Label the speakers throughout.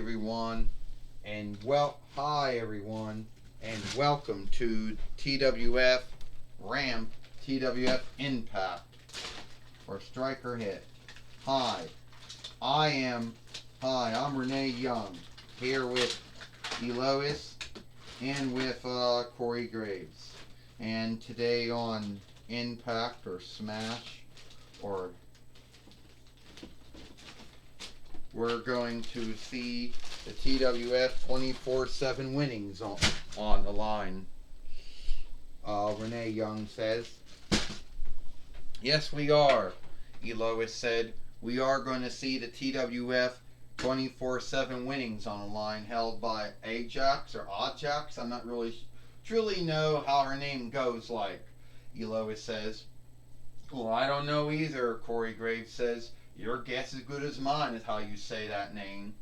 Speaker 1: everyone, hi everyone, and welcome to TWF Ramp TWF Impact or Striker Hit. Hi, I am I'm Renee Young here with Elois and with Corey Graves, and today on Impact or Smash or we're going to see the TWF 24/7 winnings on the line. Renee Young says, yes, we are. Elois said, we are going to see the TWF 24/7 winnings on the line held by Ajax or Ajax. I'm not really truly know how her name goes like. Elois says, well, I don't know either, Corey Graves says. Your guess is as good as mine is how you say that name.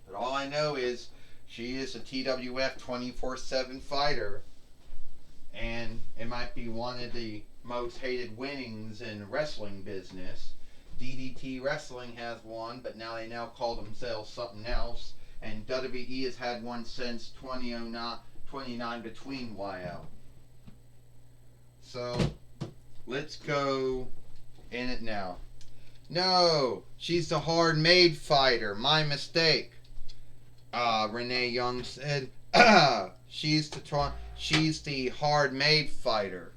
Speaker 1: But all I know is she is a TWF 24/7 fighter. And it might be one of the most hated winnings in the wrestling business. DDT Wrestling has one, but now they call themselves something else. And WWE has had one since 29 between YL. So, let's go in it now. No, she's the hard-made fighter. My mistake. Renee Young said, she's the hard-made fighter.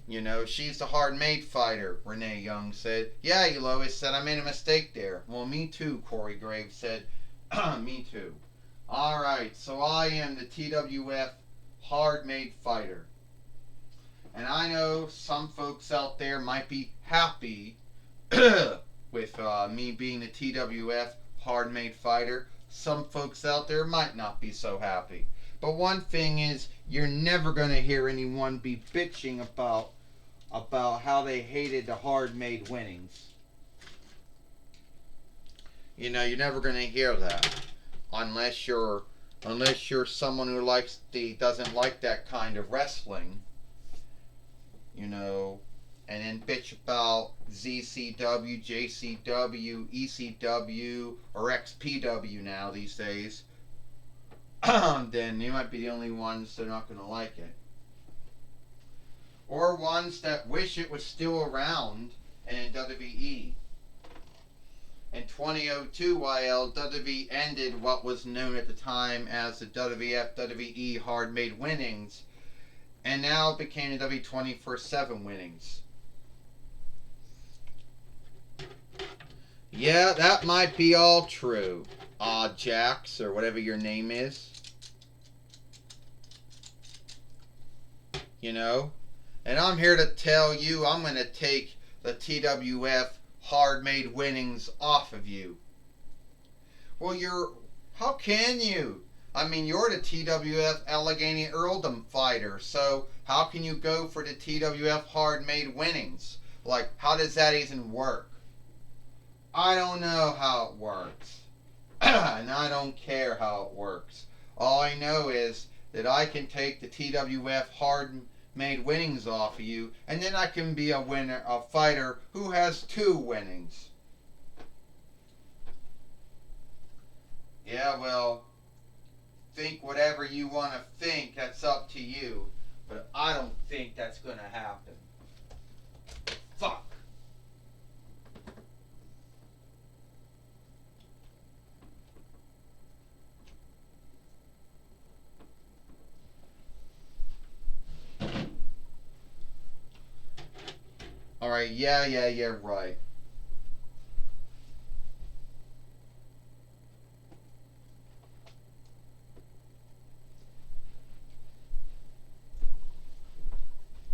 Speaker 1: You know, she's the hard-made fighter, Renee Young said. Yeah, Elois said, I made a mistake there. Well, me too, Corey Graves said. Me too. Alright, so I am the TWF hard-made fighter. And I know some folks out there might be happy with me being the TWF hard-made fighter. Some folks out there might not be so happy. But one thing is, you're never going to hear anyone be bitching about how they hated the hard-made winnings. You know, you're never going to hear that unless you're someone who doesn't like that kind of wrestling. You know, and then bitch about ZCW, JCW, ECW, or XPW now these days, then you might be the only ones that are not going to like it. Or ones that wish it was still around and in WWE. In 2002, while WWE ended what was known at the time as the WWF WWE Hard Made Winnings, and now it became the W 24/7 winnings. Yeah, that might be all true. Jax, or whatever your name is. You know? And I'm here to tell you I'm going to take the TWF hard-made winnings off of you. Well, how can you? I mean, you're the TWF Allegheny Earldom fighter, so how can you go for the TWF hard-made winnings? Like, how does that even work? I don't know how it works. And I don't care how it works. All I know is that I can take the TWF hard-made winnings off of you, and then I can be a fighter who has 2 winnings. Yeah, well, think whatever you want to think, that's up to you. But I don't think that's going to happen. Fuck. Alright, yeah, right.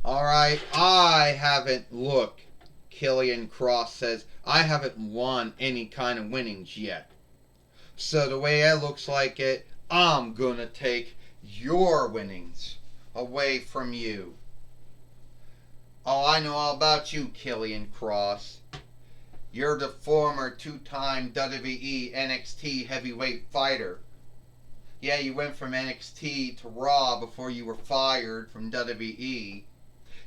Speaker 1: Alright, look, Killian Cross says, I haven't won any kind of winnings yet. So the way it looks like it, I'm gonna take your winnings away from you. Oh, I know all about you, Killian Cross. You're the former 2-time WWE NXT heavyweight fighter. Yeah, you went from NXT to Raw before you were fired from WWE.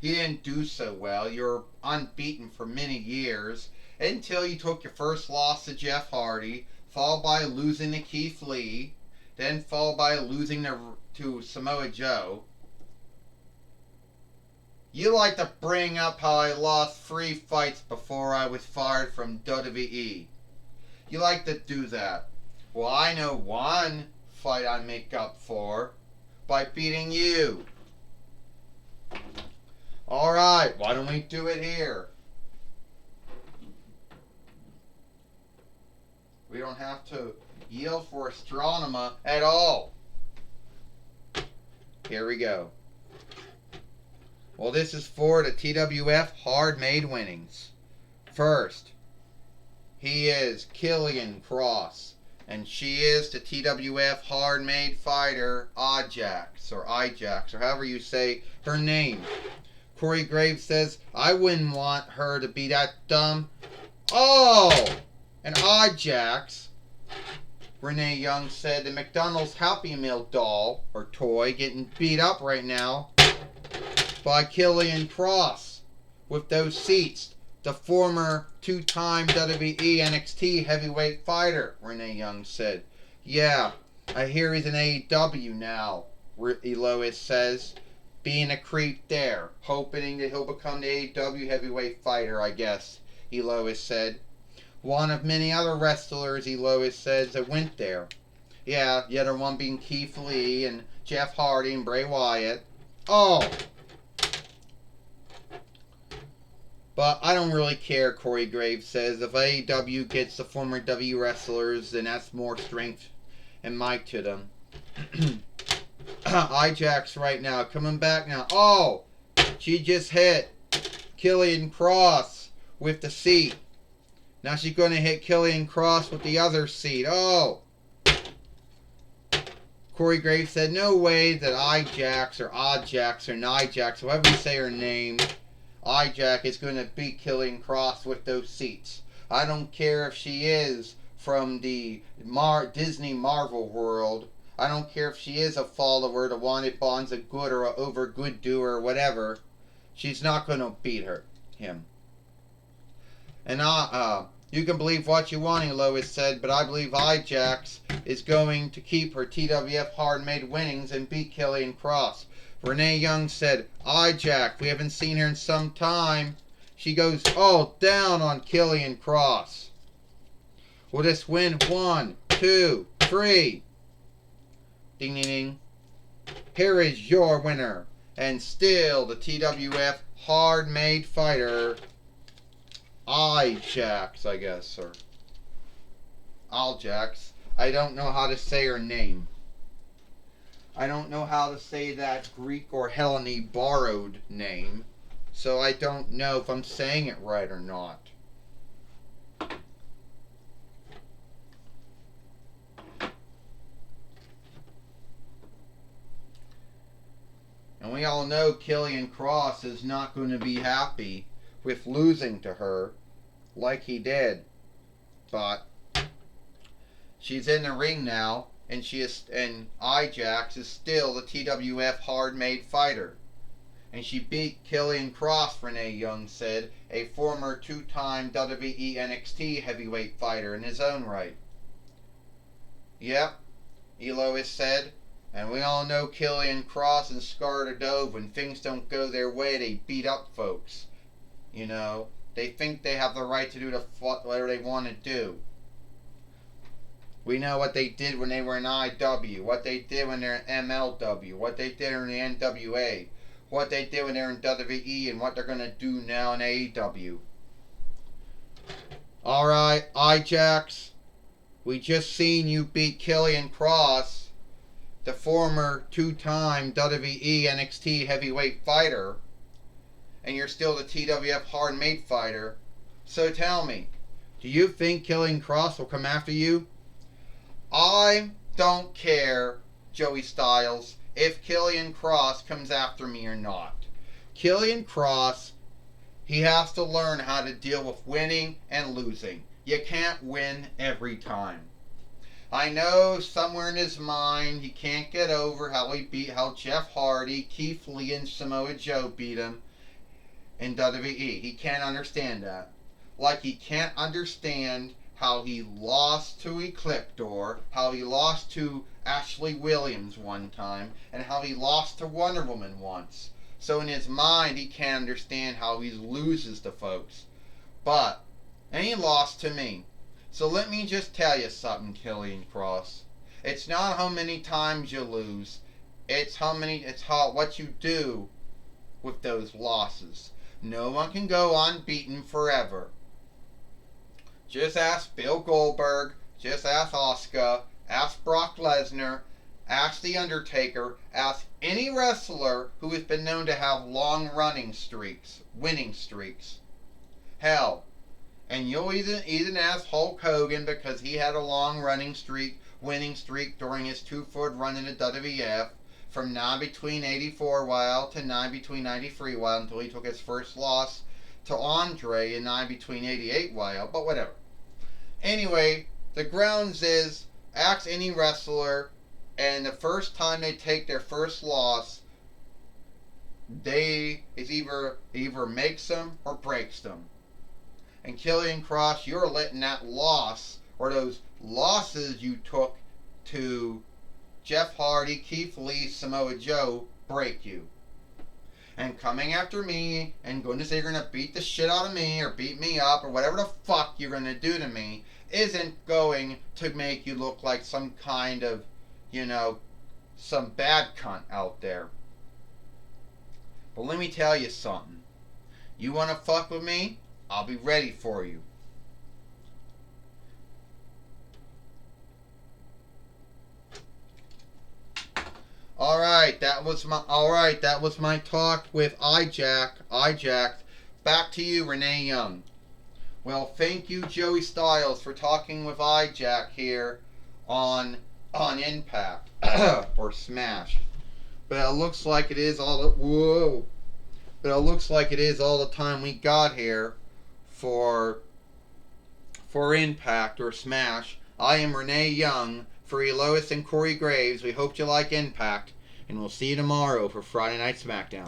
Speaker 1: You didn't do so well. You were unbeaten for many years until you took your first loss to Jeff Hardy, followed by losing to Keith Lee, then followed by losing to Samoa Joe. You like to bring up how I lost 3 fights before I was fired from WWE. You like to do that. Well, I know one fight I make up for by beating you. Alright, why don't we do it here? We don't have to yield for Astronema at all. Here we go. Well, this is for the TWF Hard-Made Winnings. First, he is Killian Cross, and she is the TWF Hard-Made Fighter Ajax, or however you say her name. Corey Graves says, I wouldn't want her to be that dumb. Oh! An Ajax. Renee Young said the McDonald's Happy Meal doll, or toy, getting beat up right now by Killian Cross with those seats. The former 2-time WWE NXT heavyweight fighter, Renee Young said. Yeah, I hear he's in AEW now, Elois says. Being a creep there, hoping that he'll become the AEW heavyweight fighter, I guess, Elois said. One of many other wrestlers, Elois says, that went there. Yeah, the other one being Keith Lee and Jeff Hardy and Bray Wyatt. Oh! But I don't really care, Corey Graves says. If AEW gets the former W wrestlers, then that's more strength and might to them. Ajax right now, coming back now. Oh! She just hit Killian Cross with the seat. Now she's going to hit Killian Cross with the other seat. Oh! Corey Graves said, no way that Ajax or Nijax, however you say her name, Ajax is going to beat Killian Cross with those seats. I don't care if she is from the Disney Marvel world. I don't care if she is a follower to Wanted Bonds of Good or a over good doer or whatever. She's not going to beat him. And you can believe what you want, Lois said, but I believe Ajax is going to keep her TWF Hard-Made Winnings and beat Killian Cross. Renee Young said, Ajax, we haven't seen her in some time. She goes all down on Killian Cross. Will this win? 1, 2, 3. Ding, ding, ding. Here is your winner. And still the TWF Hard-Made Fighter, Ajax, I guess, or Aljax. I don't know how to say her name. I don't know how to say that Greek or Hellenic borrowed name, so I don't know if I'm saying it right or not. And we all know Killian Cross is not going to be happy with losing to her like he did. But she's in the ring now, and Ajax is still the TWF Hard-Made Fighter. And she beat Killian Cross, Renee Young said, a former 2-time WWE NXT heavyweight fighter in his own right. Yep, Elois said. And we all know Killian Cross and Scarlett Dove, when things don't go their way, they beat up folks. You know, they think they have the right to do whatever they want to do. We know what they did when they were in IW, what they did when they're in MLW, what they did in the NWA, what they did when they're in WWE, and what they're going to do now in AEW. Alright, Ajax, we just seen you beat Killian Cross, the former 2-time WWE NXT heavyweight fighter, and you're still the TWF Hard-Made Fighter. So tell me, do you think Killian Cross will come after you? I don't care, Joey Styles, if Killian Cross comes after me or not. Killian Cross, he has to learn how to deal with winning and losing. You can't win every time. I know somewhere in his mind he can't get over how Jeff Hardy, Keith Lee, and Samoa Joe beat him in WWE. He can't understand that. Like he can't understand how he lost to Ecliptor, how he lost to Ashley Williams one time, and how he lost to Wonder Woman once. So in his mind, he can't understand how he loses to folks. And he lost to me. So let me just tell you something, Killian Cross. It's not how many times you lose. It's what you do with those losses. No one can go unbeaten forever. Just ask Bill Goldberg, just ask Asuka, ask Brock Lesnar, ask The Undertaker, ask any wrestler who has been known to have long running streaks, winning streaks. Hell, and you'll even ask Hulk Hogan because he had a long running streak, winning streak during his 2-foot run in the WWF from 9 between 84 while to 9 between 93 while until he took his first loss to Andre in 9 between 88 while, but whatever. Anyway, the grounds is ask any wrestler, and the first time they take their first loss, it either makes them or breaks them. And Killian Cross, you're letting that loss, or those losses you took to Jeff Hardy, Keith Lee, Samoa Joe, break you. And coming after me and going to say you're going to beat the shit out of me or beat me up or whatever the fuck you're going to do to me isn't going to make you look like some kind of, some bad cunt out there. But let me tell you something. You want to fuck with me? I'll be ready for you. Alright, that was my talk with iJack. Back to you, Renee Young. Well, thank you, Joey Styles, for talking with iJack here on Impact or Smash. But it looks like it is all the time we got here for Impact or Smash. I am Renee Young. For Lois and Corey Graves, we hope you like Impact, and we'll see you tomorrow for Friday Night SmackDown.